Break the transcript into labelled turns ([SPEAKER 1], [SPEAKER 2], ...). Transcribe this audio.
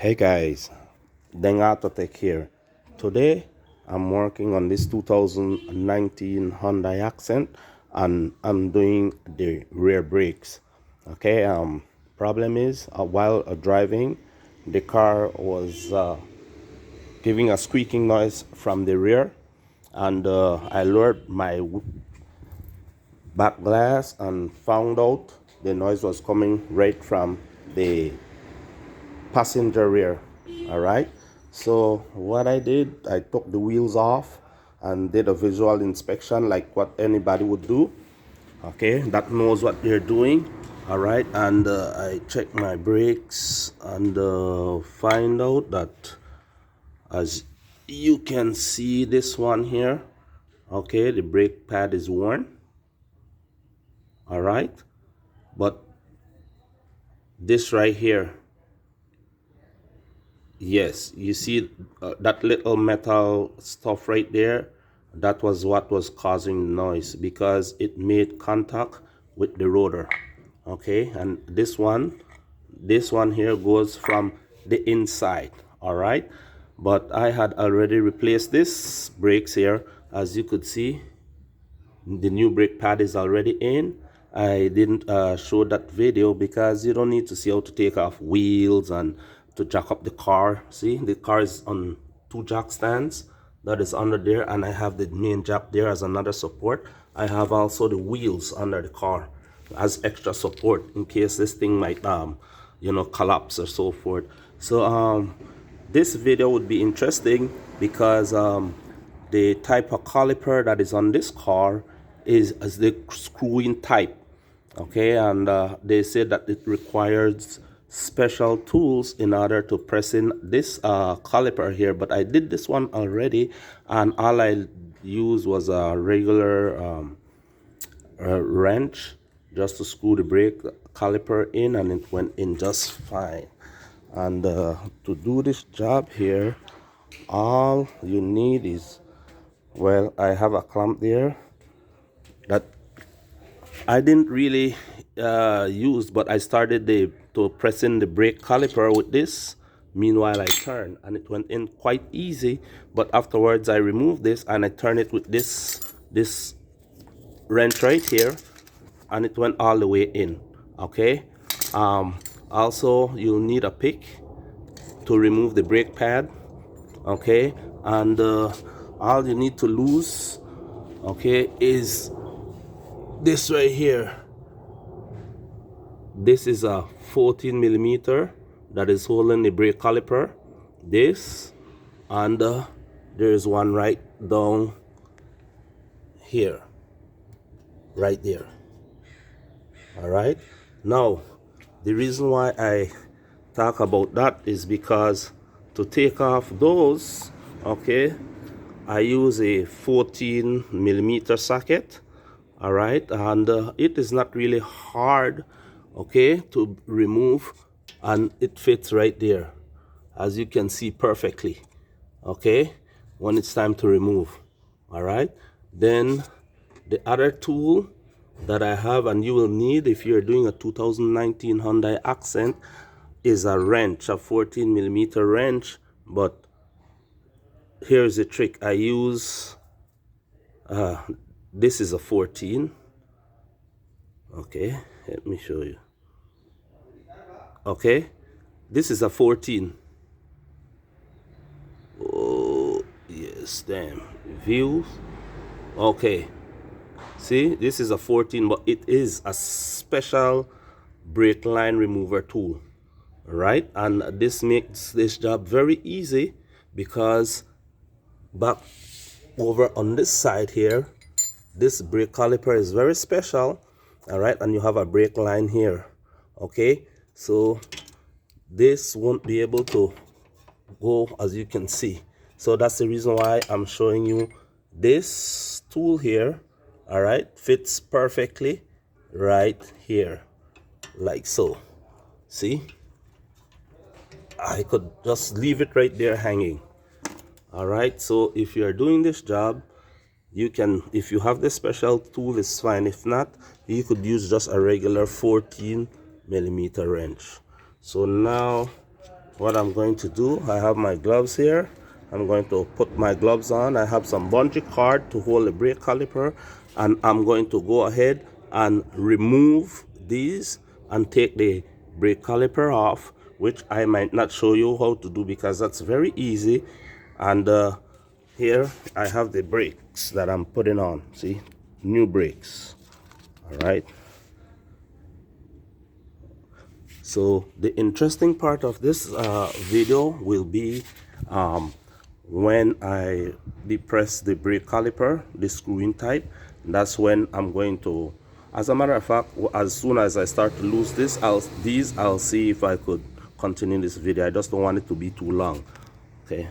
[SPEAKER 1] Hey guys, Deng Autotech here. Today I'm working on this 2019 Hyundai Accent and I'm doing the rear brakes. Okay, problem is while driving, the car was giving a squeaking noise from the rear, and I lowered my back glass and found out the noise was coming right from the passenger rear. All right, so what I did, I took the wheels off and did a visual inspection like what anybody would do, okay, that knows what they're doing. All right, and I checked my brakes and find out that, as you can see, this one here, okay, the brake pad is worn. All right, but this right here, yes, you see that little metal stuff right there, that was what was causing the noise because it made contact with the rotor. Okay, and this one here goes from the inside. All right, but I had already replaced this brakes here. As you could see, the new brake pad is already in. I didn't show that video because you don't need to see how to take off wheels and to jack up the car. See, the car is on two jack stands that is under there, and I have the main jack there as another support. I have also the wheels under the car as extra support in case this thing might collapse or so forth. So this video would be interesting because the type of caliper that is on this car is as the screw-in type. Okay, and they say that it requires special tools in order to press in this caliper here, but I did this one already, and all I used was a regular wrench just to screw the brake caliper in, and it went in just fine. And to do this job here, all you need is, well, I have a clamp there that I didn't really use, but I started to press in the brake caliper with this. Meanwhile, I turned and it went in quite easy. But afterwards, I removed this and I turned it with this wrench right here, and it went all the way in. Okay. Also, you'll need a pick to remove the brake pad. Okay, and all you need to lose, okay, is this right here. This is a 14 millimeter that is holding the brake caliper. This, and there's one right down here, right there. All right, now the reason why I talk about that is because to take off those, okay, I use a 14 millimeter socket. All right, and it is not really hard, okay, to remove, and it fits right there, as you can see perfectly. Okay, when it's time to remove. All right, then the other tool that I have, and you will need if you're doing a 2019 Hyundai Accent, is a wrench, a 14 millimeter wrench. But here's the trick. I use this is a 14. Okay, let me show you. Okay, this is a 14. Oh yes, damn, view. Okay, see, this is a 14, but it is a special brake line remover tool. Right, and this makes this job very easy because back over on this side here, this brake caliper is very special. All right, and you have a brake line here. Okay, so this won't be able to go, as you can see. So that's the reason why I'm showing you this tool here. All right, fits perfectly right here, like so. See, I could just leave it right there hanging. All right, so if you are doing this job, you can, if you have this special tool, it's fine. If not, you could use just a regular 14 millimeter wrench. So now what I'm going to do, I have my gloves here. I'm going to put my gloves on. I have some bungee cord to hold the brake caliper, and I'm going to go ahead and remove these and take the brake caliper off, which I might not show you how to do because that's very easy. And here I have the brakes that I'm putting on. See, new brakes. All right. So the interesting part of this video will be when I depress the brake caliper, the screw-in type. That's when I'm going to, as a matter of fact, as soon as I start to lose this, I'll see if I could continue this video. I just don't want it to be too long. Okay.